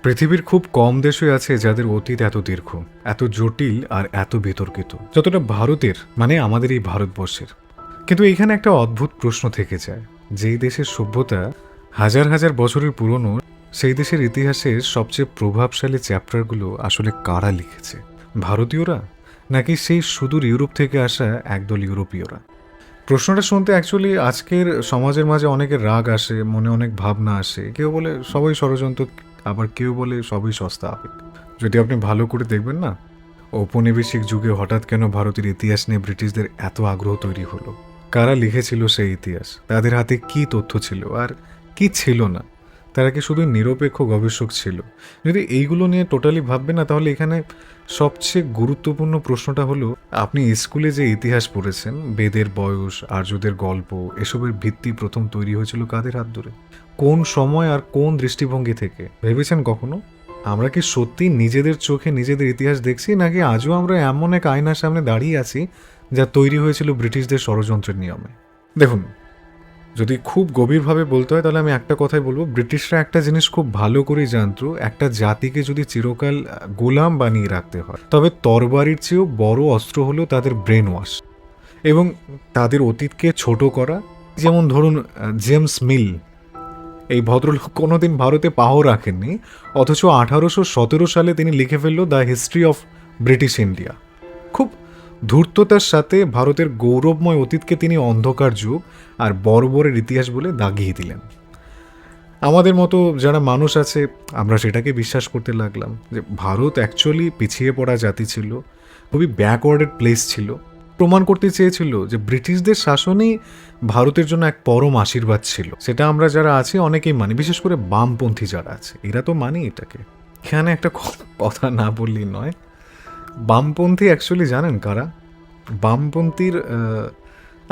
পৃথিবীর খুব কম দেশই আছে যাদের অতীত এত দীর্ঘ, এত জটিল আর এত বিতর্কিত যতটা ভারতের, মানে আমাদের এই ভারতবর্ষের। কিন্তু এইখানে একটা অদ্ভুত প্রশ্ন থেকে যায়, যেই দেশের সভ্যতা হাজার হাজার বছরের পুরনো, সেই দেশের ইতিহাসের সবচেয়ে প্রভাবশালী চ্যাপ্টারগুলো আসলে কারা লিখেছে? ভারতীয়রা, নাকি সেই সুদূর ইউরোপ থেকে আসা একদল ইউরোপীয়রা? প্রশ্নটা শুনতে অ্যাকচুয়ালি আজকের সমাজের মাঝে অনেকের রাগ আসে, মনে অনেক ভাবনা আসে। কেউ বলে সবাই ষড়যন্ত্র, আবার কেউ বলে সবই সস্তা আবেগ। যদি আপনি ভালো করে দেখবেন না, ঔপনিবেশিক যুগে হঠাৎ কেন ভারতের ইতিহাস নিয়ে ব্রিটিশদের এত আগ্রহ তৈরি হলো? কারা লিখেছিল সেই ইতিহাস? তাদের হাতে কি তথ্য ছিল আর কি ছিল না? তারা কি শুধু নিরপেক্ষ গবেষক ছিল? যদি এইগুলো নিয়ে টোটালি ভাববেন না, তাহলে এখানে সবচেয়ে গুরুত্বপূর্ণ প্রশ্নটা হলো, আপনি স্কুলে যে ইতিহাস পড়েছেন, বেদের বয়স, আর্যদের গল্প, এসবের ভিত্তি প্রথম তৈরি হয়েছিল কাদের হাত ধরে? কোন সময় আর কোন দৃষ্টিভঙ্গি থেকে? ভেবেছেন কখনো? আমরা কি সত্যি নিজেদের চোখে নিজেদের ইতিহাস দেখছি, নাকি আজও আমরা এমন এক আয়নার সামনে দাঁড়িয়ে আছি যা তৈরি হয়েছিল ব্রিটিশদের ষড়যন্ত্রের নিয়মে? দেখুন, যদি খুব গভীরভাবে বলতে হয় তাহলে আমি একটা কথাই বলবো, ব্রিটিশরা একটা জিনিস খুব ভালো করেই জানতো, একটা জাতিকে যদি চিরকাল গোলাম বানিয়ে রাখতে হয়, তবে তরবারির চেয়েও বড় অস্ত্র হলো তাদের ব্রেন ওয়াশ এবং তাদের অতীতকে ছোট করা। যেমন ধরুন, জেমস মিল, এই ভদ্রলোক কোনোদিন ভারতে পাও রাখেননি, অথচ 1817 সালে তিনি লিখে ফেললো the history of British India. খুব ধূর্ততার সাথে ভারতের গৌরবময় অতীতকে তিনি অন্ধকার যুগ আর বর্বরের ইতিহাস বলে দাগিয়ে দিলেন। আমাদের মতো যারা মানুষ আছে, আমরা সেটাকে বিশ্বাস করতে লাগলাম যে ভারত অ্যাকচুয়ালি পিছিয়ে পড়া জাতি ছিল, খুবই ব্যাকওয়ার্ডেড প্লেস ছিল। প্রমাণ করতে চেয়েছিল যে ব্রিটিশদের শাসনই ভারতের জন্য এক পরম আশীর্বাদ ছিল। সেটা আমরা যারা আছি অনেকেই মানি, বিশেষ করে বামপন্থী যারা আছে, এরা তো মানি এটাকে। এখানে একটা কথা না বললেই নয়, বামপন্থী অ্যাকচুয়ালি জানেন কারা? বামপন্থীর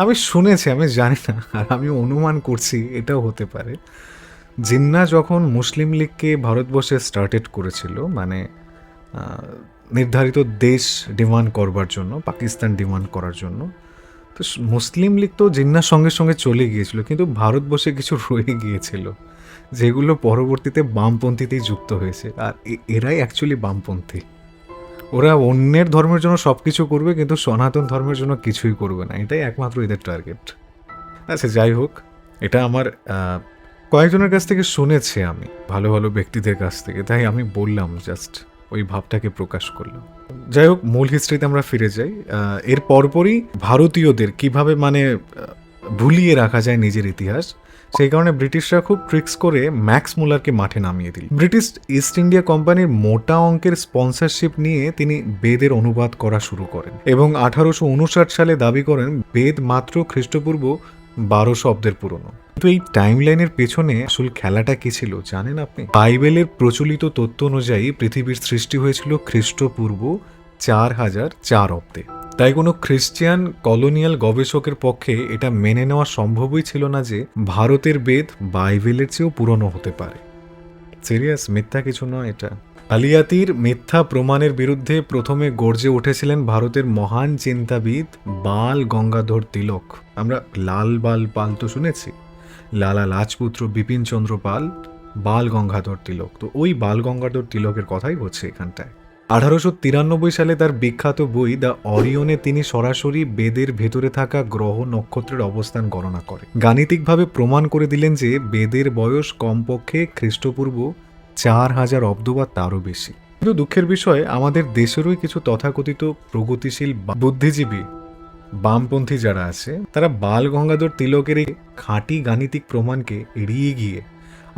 আমি শুনেছি, আমি জানি না, আর আমি অনুমান করছি এটাও হতে পারে। জিন্নাহ যখন মুসলিম লীগকে ভারতবর্ষে স্টার্টেড করেছিল, মানে নির্ধারিত দেশ ডিমান্ড করবার জন্য, পাকিস্তান ডিমান্ড করার জন্য, তো মুসলিম লীগ তো জিন্নাহর সঙ্গে সঙ্গে চলে গিয়েছিল, কিন্তু ভারতবর্ষে কিছু রয়ে গিয়েছিল যেগুলো পরবর্তীতে বামপন্থীতেই যুক্ত হয়েছে। আর এরাই অ্যাকচুয়ালি বামপন্থী। ওরা অন্যের ধর্মের জন্য সব কিছু করবে, কিন্তু সনাতন ধর্মের জন্য কিছুই করবে না। এটাই একমাত্র এদের টার্গেট। আচ্ছা, যাই হোক, এটা আমার কয়েকজনের কাছ থেকে শুনেছি, আমি ভালো ভালো ব্যক্তিদের কাছ থেকে, তাই আমি বললাম, জাস্ট ওই ভাবটাকে প্রকাশ করলাম। যাই হোক, মূল হিস্ট্রিতে আমরা ফিরে যাই। এর পরপরই ভারতীয়দের কিভাবে মানে ভুলিয়ে রাখা যায় নিজের ইতিহাস, সেই কারণে ব্রিটিশরা খুব ট্রিক্স করে ম্যাক্স মুলারকে মাঠে নামিয়ে দিল। ব্রিটিশ ইস্ট ইন্ডিয়া কোম্পানির মোটা অঙ্কের স্পন্সরশিপ নিয়ে তিনি বেদের অনুবাদ করা শুরু করেন এবং 1859 সালে দাবি করেন বেদ মাত্র খ্রিস্টপূর্ব 1200 অব্দের পুরনো। কিন্তু এই টাইমলাইনের পেছনে আসল খেলাটা কি ছিল জানেন আপনি? বাইবেলের প্রচলিত তথ্য অনুযায়ী পৃথিবীর সৃষ্টি হয়েছিল খ্রিস্টপূর্ব 4004 অব্দে। তাই কোনো খ্রিস্টিয়ান কলোনিয়াল গবেষকের পক্ষে এটা মেনে নেওয়া সম্ভবই ছিল না যে ভারতের বেদ বাইবেলের চেয়েও পুরনো হতে পারে। সিরিয়াস, মিথ্যা কিছু নয় এটা। আলিয়াতির মিথ্যা প্রমাণের বিরুদ্ধে প্রথমে গর্জে উঠেছিলেন ভারতের মহান চিন্তাবিদ বাল গঙ্গাধর তিলক। আমরা লাল বাল পাল তো শুনেছি, লালা লাজপুত্র বিপিন চন্দ্র পাল, বাল গঙ্গাধর তিলক। তো ওই বাল গঙ্গাধর তিলকের কথাই হচ্ছে এখানটায়। 1893 সালে তার বিখ্যাত বই দ্য অরিয়নে তিনি সরাসরি বেদের ভেতরে থাকা গ্রহ নক্ষত্রের অবস্থান গণনা করে গাণিতিকভাবে প্রমাণ করে দিলেন যে বেদের বয়স কমপক্ষে খ্রিস্টপূর্ব 4000 অব্দ বা তারও বেশি। কিন্তু দুঃখের বিষয়, আমাদের দেশেরই কিছু তথাকথিত প্রগতিশীল বুদ্ধিজীবী বামপন্থী যারা আছে, তারা বাল গঙ্গাধর তিলকের এই খাঁটি গাণিতিক প্রমাণকে এড়িয়ে গিয়ে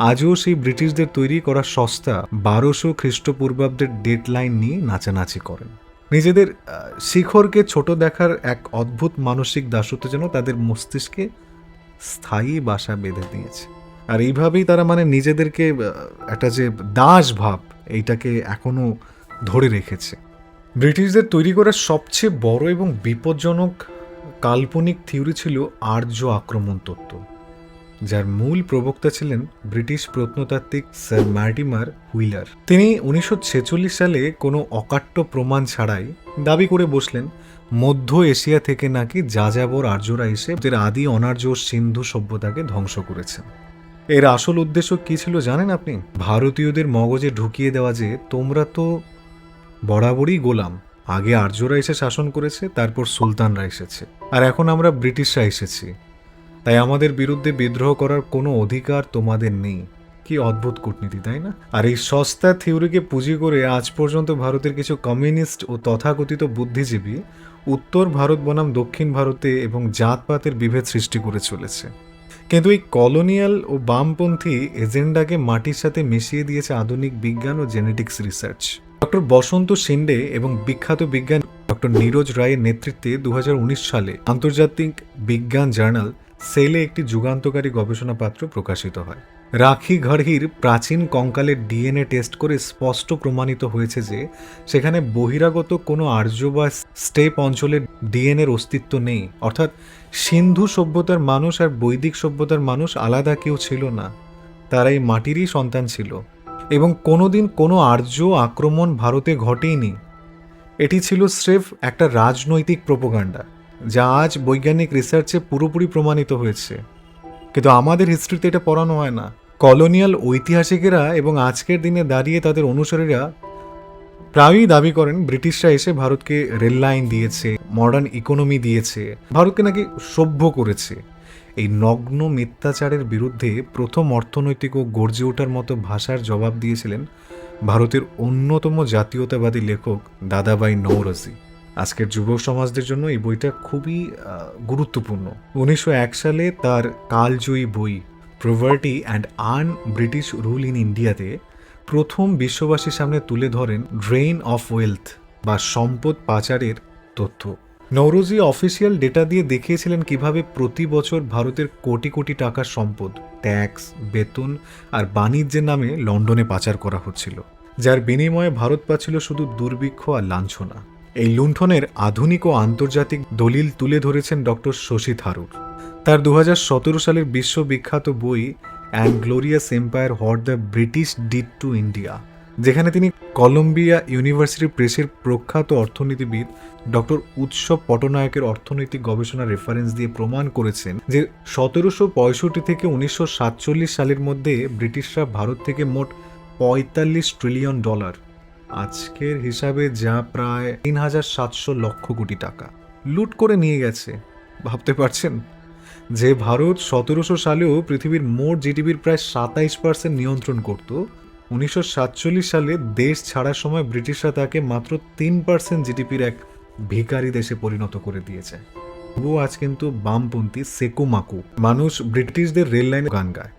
আজও সেই ব্রিটিশদের তৈরি করা সস্তা 1200 খ্রিস্টপূর্বাব্দের ডেট লাইন নিয়ে নাচানাচি করেন। নিজেদের শিখরকে ছোট দেখার এক অদ্ভুত মানসিক দাসত্ব যেন তাদের মস্তিষ্কে স্থায়ী বাসা বেঁধে দিয়েছে। আর এইভাবেই তারা মানে নিজেদেরকে একটা যে দাস ভাব, এইটাকে এখনো ধরে রেখেছে। ব্রিটিশদের তৈরি করা সবচেয়ে বড় এবং বিপজ্জনক কাল্পনিক থিওরি ছিল আর্য আক্রমণ তত্ত্ব, যার মূল প্রবক্তা ছিলেন ব্রিটিশ প্রত্নতাত্ত্বিক স্যার মর্টিমার হুইলার। তিনি 1946 সালে কোনো অকাট্য প্রমাণ ছাড়াই দাবি করে বসলেন মধ্য এশিয়া থেকে নাকি যাযাবর আর্যরা এসে এদের আদি অনার্য সিন্ধু সভ্যতাকে ধ্বংস করেছেন। এর আসল উদ্দেশ্য কি ছিল জানেন আপনি? ভারতীয়দের মগজে ঢুকিয়ে দেওয়া যে তোমরা তো বরাবরই গোলাম। আগে আর্যরা এসে শাসন করেছে, তারপর সুলতানরা এসেছে, আর এখন আমরা ব্রিটিশরা এসেছি, তাই আমাদের বিরুদ্ধে বিদ্রোহ করার কোনো অধিকার তোমাদের নেই। কি অদ্ভুত কূটনীতি, তাই না? আর এই সস্তা থিওরিকে পুঁজি করে আজ পর্যন্ত ভারতের কিছু কমিউনিস্ট ও তথাকথিত বুদ্ধিজীবী উত্তর ভারত বনাম দক্ষিণ ভারতে এবং জাতপাতের বিভেদ সৃষ্টি করে চলেছে। কিন্তু এই কলোনিয়াল ও বামপন্থী এজেন্ডাকে মাটির সাথে মিশিয়ে দিয়েছে আধুনিক বিজ্ঞান ও জেনেটিক্স রিসার্চ। ডক্টর বসন্ত শিন্ডে এবং বিখ্যাত বিজ্ঞানী ডক্টর নীরজ রায়ের নেতৃত্বে 2019 সালে আন্তর্জাতিক বিজ্ঞান জার্নাল সেলে একটি যুগান্তকারী গবেষণাপত্র প্রকাশিত হয়। রাখি ঘরহির প্রাচীন কঙ্কালের ডিএনএ টেস্ট করে স্পষ্ট প্রমাণিত হয়েছে যে সেখানে বহিরাগত কোনো আর্য বা স্টেপ অঞ্চলের ডিএনএর অস্তিত্ব নেই। অর্থাৎ সিন্ধু সভ্যতার মানুষ আর বৈদিক সভ্যতার মানুষ আলাদা কেউ ছিল না, তারা এই মাটিরই সন্তান ছিল, এবং কোনোদিন কোনো আর্য আক্রমণ ভারতে ঘটেইনি। এটি ছিল স্রেফ একটা রাজনৈতিক প্রোপাগান্ডা, যা আজ বৈজ্ঞানিক রিসার্চে পুরোপুরি প্রমাণিত হয়েছে। কিন্তু আমাদের হিস্ট্রিতে এটা পড়ানো হয় না। কলোনিয়াল ঐতিহাসিকেরা এবং আজকের দিনে দাঁড়িয়ে তাদের অনুসারীরা প্রায়ই দাবি করেন ব্রিটিশরা এসে ভারতকে রেল লাইন দিয়েছে, মডার্ন ইকোনমি দিয়েছে, ভারতকে নাকি সভ্য করেছে। এই নগ্ন মিথ্যাচারের বিরুদ্ধে প্রথম অর্থনৈতিক ও গর্জে ওঠার মতো ভাষার জবাব দিয়েছিলেন ভারতের অন্যতম জাতীয়তাবাদী লেখক দাদাভাই নওরোজি। আজকের যুব সমাজদের জন্য এই বইটা খুবই গুরুত্বপূর্ণ। 1901 সালে তার কালজয়ী বই poverty and An British rule in ইন্ডিয়াতে প্রথম বিশ্ববাসীর সামনে তুলে ধরেন ড্রেইন অফ ওয়েলথ বা সম্পদ পাচারের তথ্য। নওরোজি অফিসিয়াল ডেটা দিয়ে দেখিয়েছিলেন কিভাবে প্রতি বছর ভারতের কোটি কোটি টাকার সম্পদ ট্যাক্স, বেতন আর বাণিজ্যের নামে লন্ডনে পাচার করা হচ্ছিল, যার বিনিময়ে ভারত পাচ্ছিল শুধু দুর্ভিক্ষ আর লাঞ্ছনা। এই লুণ্ঠনের আধুনিক ও আন্তর্জাতিক দলিল তুলে ধরেছেন ডক্টর শশী থারুর তার 2017 সালের বিশ্ববিখ্যাত বই and glorious empire what the British did to India, যেখানে তিনি কলম্বিয়া ইউনিভার্সিটি প্রেসের প্রখ্যাত অর্থনীতিবিদ ডক্টর উৎসব পটনায়কের অর্থনৈতিক গবেষণা রেফারেন্স দিয়ে প্রমাণ করেছেন যে 1765 থেকে 1947 সালের মধ্যে ব্রিটিশরা ভারত থেকে মোট $45 ট্রিলিয়ন, আজকের হিসাবে যা প্রায় 3700 লক্ষ কোটি টাকা লুট করে নিয়ে গেছে। ভাবতে পারছেন যে ভারত 1700 সালেও পৃথিবীর মোট জিডিপির প্রায় 27% নিয়ন্ত্রণ করত, 1947 সালে দেশ ছাড়ার সময় ব্রিটিশরা তাকে মাত্র 3% জিডিপির এক ভিখারি দেশে পরিণত করে দিয়েছে। তবুও আজ কিন্তু বামপন্থী সেকুমাকু মানুষ ব্রিটিশদের রেল লাইনে গান গায়,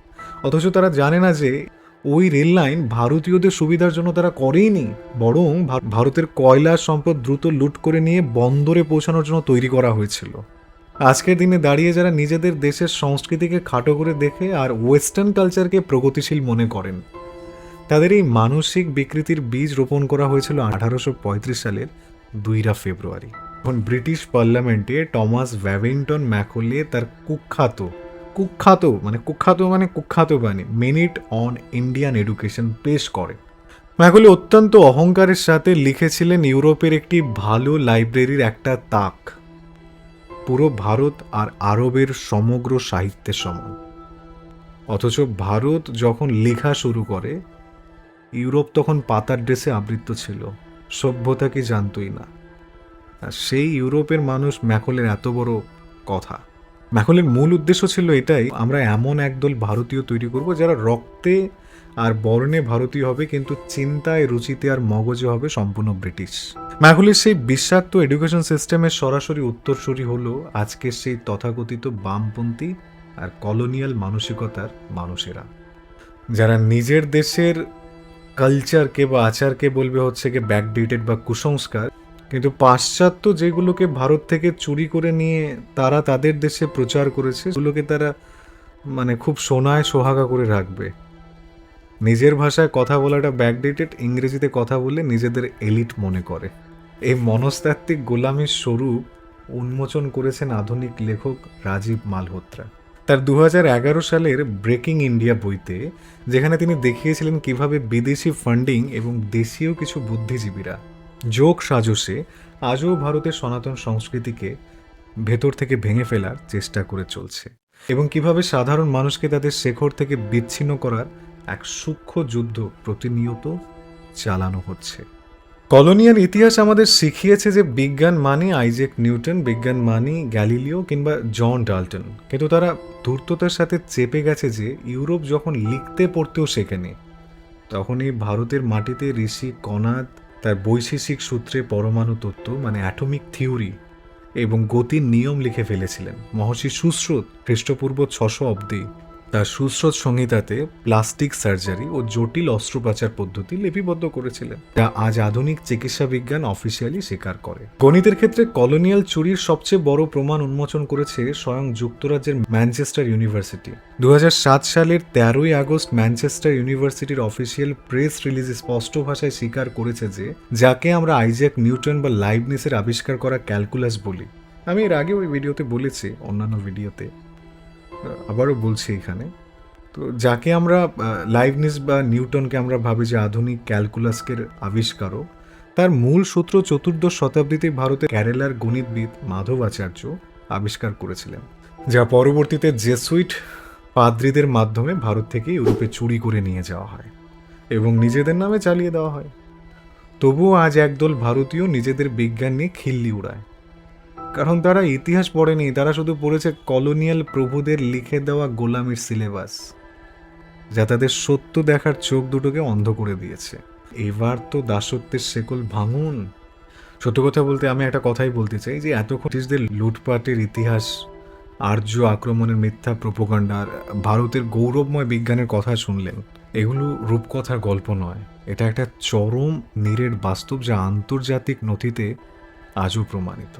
অথচ তারা জানে না যে ওই রেল লাইন ভারতীয়দের সুবিধার জন্য তারা করেইনি, বরং ভারতের কয়লা সম্পদ দ্রুত লুট করে নিয়ে বন্দরে পৌঁছানোর জন্য তৈরি করা হয়েছিল। আজকের দিনে দাঁড়িয়ে যারা নিজেদের দেশের সংস্কৃতিকে খাটো করে দেখে আর ওয়েস্টার্ন কালচারকে প্রগতিশীল মনে করেন, তাদের এই মানসিক বিকৃতির বীজ রোপণ করা হয়েছিল 1835 সালের 2 ফেব্রুয়ারি। এখন ব্রিটিশ পার্লামেন্টে টমাস ভ্যাভিংটন ম্যাকলে তার কুখ্যাত বাণী মিনিট অন ইন্ডিয়ান এডুকেশন পেশ করে। ম্যাকলে অত্যন্ত অহংকারের সাথে লিখেছিলেন ইউরোপের একটি ভালো লাইব্রেরির একটা তাক পুরো ভারত আর আরবের সমগ্র সাহিত্যের সমান। অথচ ভারত যখন লেখা শুরু করে, ইউরোপ তখন পাতার ড্রেসে আবৃত ছিল, সভ্যতা কি জানতই না। আর সেই ইউরোপের মানুষ ম্যাকলের এত বড় কথা। ম্যাকলের মূল উদ্দেশ্য ছিল এটাই, আমরা এমন একদল ভারতীয় তৈরি করব যারা রক্তে আর বর্ণে ভারতীয় হবে, কিন্তু চিন্তায়, রুচিতে আর মগজে হবে সম্পূর্ণ ব্রিটিশ। ম্যাকলের সেই বিষাক্ত এডুকেশন সিস্টেমের সরাসরি উত্তরসূরি হলো আজকের সেই তথাকথিত বামপন্থী আর কলোনিয়াল মানসিকতার মানুষেরা, যারা নিজের দেশের কালচারকে বা আচারকে বলবে হচ্ছে কি ব্যাকডেটেড বা কুসংস্কার, কিন্তু পাশ্চাত্য যেগুলোকে ভারত থেকে চুরি করে নিয়ে তারা তাদের দেশে প্রচার করেছে সেগুলোকে তারা খুব সোনায় সোহাগা করে রাখবে। নিজের ভাষায় কথা বলাটা ব্যাকডেটেড, ইংরেজিতে কথা বলে নিজেদের এলিট মনে করে। এই মনস্তাত্ত্বিক গোলামির স্বরূপ উন্মোচন করেছেন আধুনিক লেখক রাজীব মালহোত্রা তার 2011 সালের ব্রেকিং ইন্ডিয়া বইতে, যেখানে তিনি দেখিয়েছিলেন কিভাবে বিদেশি ফান্ডিং এবং দেশীয় কিছু বুদ্ধিজীবীরা যোগ সাজসে আজও ভারতের সনাতন সংস্কৃতিকে ভেতর থেকে ভেঙে ফেলার চেষ্টা করে চলছে। এবং কিভাবে সাধারণ মানুষকে তাদের শেকড় থেকে বিচ্ছিন্ন করার এক সূক্ষ্ম যুদ্ধ প্রতিনিয়ত চালানো হচ্ছে। কলোনিয়াল ইতিহাস আমাদের শিখিয়েছে যে বিজ্ঞান মানে আইজ্যাক নিউটন, বিজ্ঞান মানে গ্যালিলিও কিংবা জন ডাল্টন, কিন্তু তারা ধূর্ততার সাথে চেপে গেছে যে ইউরোপ যখন লিখতে পড়তেও শেখেনি, তখনই ভারতের মাটিতে ঋষি কনাদ তার বৈশেষিক সূত্রে পরমাণু তত্ত্ব মানে অ্যাটমিক থিওরি এবং গতির নিয়ম লিখে ফেলেছিলেন। মহর্ষি সুশ্রুত খ্রিস্টপূর্ব 600 অব্দে তার সুশ্রুত সংহিতাতে প্লাস্টিক সার্জারি ও জটিল অস্ত্রোপচার পদ্ধতি লিপিবদ্ধ করেছিলেন, যা আজ আধুনিক চিকিৎসা বিজ্ঞান অফিসিয়ালি স্বীকার করে। গণিতের ক্ষেত্রে কলোনিয়াল চুরির সবচেয়ে বড় প্রমাণ উন্মোচন করেছে স্বয়ং যুক্তরাজ্যের ম্যানচেস্টার ইউনিভার্সিটি। 2007 সালের 13ই আগস্ট ম্যানচেস্টার ইউনিভার্সিটির অফিসিয়াল প্রেস রিলিজে স্পষ্ট ভাষায় স্বীকার করেছে যে যাকে আমরা আইজ্যাক নিউটন বা লাইবনিসের আবিষ্কার করা ক্যালকুলাস বলি, আমি এর আগে ওই ভিডিওতে বলেছি, অন্যান্য ভিডিওতে আবারও বলছি এখানে, তো যাকে আমরা লাইবনিস বা নিউটনকে আমরা ভাবি যে আধুনিক ক্যালকুলাসকের আবিষ্কারক, তার মূল সূত্র 14 শতাব্দীতে ভারতের কেরালার গণিতবিদ মাধব আচার্য আবিষ্কার করেছিলেন, যা পরবর্তীতে জেসুইট পাদ্রীদের মাধ্যমে ভারত থেকে ইউরোপে চুরি করে নিয়ে যাওয়া হয় এবং নিজেদের নামে চালিয়ে দেওয়া হয়। তবুও আজ একদল ভারতীয় নিজেদের বিজ্ঞান নিয়ে খিল্লি উড়ায়, কারণ তারা ইতিহাস পড়েনি, তারা শুধু পড়েছে কলোনিয়াল প্রভুদের লিখে দেওয়া গোলামির সিলেবাস, যা তাদের সত্য দেখার চোখ দুটোকে অন্ধ করে দিয়েছে। এবার তো দাসত্বের শেকল ভাঙুন। সত্য কথা বলতে আমি একটা কথাই বলতে চাই যে এতক্ষণ ব্রিটিশদের লুটপাটের ইতিহাস, আর্য আক্রমণের মিথ্যা প্রোপাগান্ডা আর ভারতের গৌরবময় বিজ্ঞানের কথা শুনলেন, এগুলো রূপকথার গল্প নয়, এটা একটা চরম নিরেট বাস্তব যা আন্তর্জাতিক নথিতে আজও প্রমাণিত।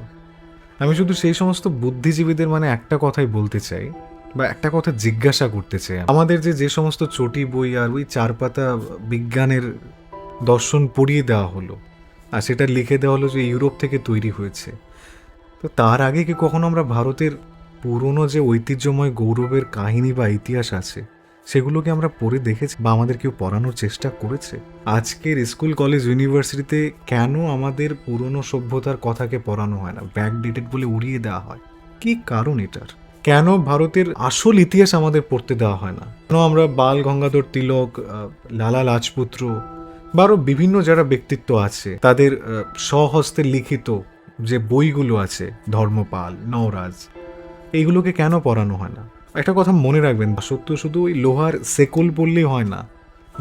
আমি শুধু সেই সমস্ত বুদ্ধিজীবীদের একটা কথাই বলতে চাই বা একটা কথা জিজ্ঞাসা করতে চাই, আমাদের যে সমস্ত চটি বই আর ওই 4 পাতা বিজ্ঞানের দর্শন পড়িয়ে দেওয়া হলো আর সেটা লিখে দেওয়া হলো যে ইউরোপ থেকে তৈরি হয়েছে, তো তার আগে কি কখনো আমরা ভারতের পুরনো যে ঐতিহ্যময় গৌরবের কাহিনী বা ইতিহাস আছে সেগুলোকে আমরা পড়ে দেখেছি বা আমাদের কেউ পড়ানোর চেষ্টা করেছে? আজকের স্কুল কলেজ ইউনিভার্সিটিতে কেন আমাদের পুরনো সভ্যতার কথাকে পড়ানো হয় না, ব্যাকডেটেড বলে উড়িয়ে দেওয়া হয়? কি কারণ এটার? কেন ভারতের আসল ইতিহাস আমাদের পড়তে দেওয়া হয় না? কেন আমরা বাল গঙ্গাধর তিলক, লালা লাজপুত্র বা আরও বিভিন্ন যারা ব্যক্তিত্ব আছে তাদের স্বহস্তে লিখিত যে বইগুলো আছে, ধর্মপাল, নওরাজ, এইগুলোকে কেন পড়ানো হয় না? একটা কথা মনে রাখবেন, দাসত্ব শুধু ওই লোহার সেকল পড়লেই হয় না,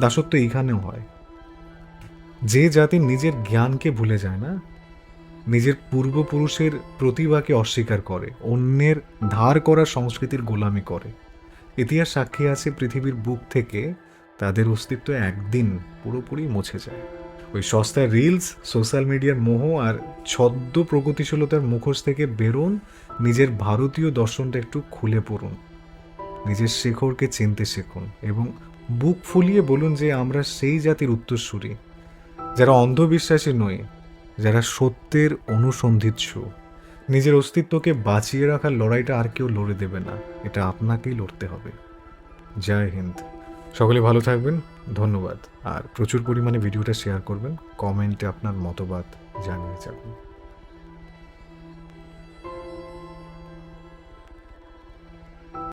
দাসত্ব এইখানেও হয়। যে জাতি নিজের জ্ঞানকে ভুলে যায় না, নিজের পূর্বপুরুষের প্রতিভাকে অস্বীকার করে, অন্যের ধার করা সংস্কৃতির গোলামি করে, ইতিহাস সাক্ষী আছে পৃথিবীর বুক থেকে তাদের অস্তিত্ব একদিন পুরোপুরি মুছে যায়। ওই সস্তার রিলস, সোশ্যাল মিডিয়ার মোহ আর ছদ্ম প্রগতিশীলতার মুখোশ থেকে বেরোন, নিজের ভারতীয় দর্শনটা একটু খুলে পড়ুন, নিজের শেকড়কে চিনতে শিখুন এবং বুক ফুলিয়ে বলুন যে আমরা সেই জাতির উত্তরসূরি, যারা অন্ধবিশ্বাসী নয়, যারা সত্যের অনুসন্ধিৎসু। নিজের অস্তিত্বকে বাঁচিয়ে রাখার লড়াইটা আর কেউ লড়ে দেবে না, এটা আপনাকেই লড়তে হবে। জয় হিন্দ। সকলে ভালো থাকবেন, ধন্যবাদ। আর প্রচুর পরিমাণে ভিডিওটা শেয়ার করবেন, কমেন্টে আপনার মতবাদ জানিয়ে যাবেন।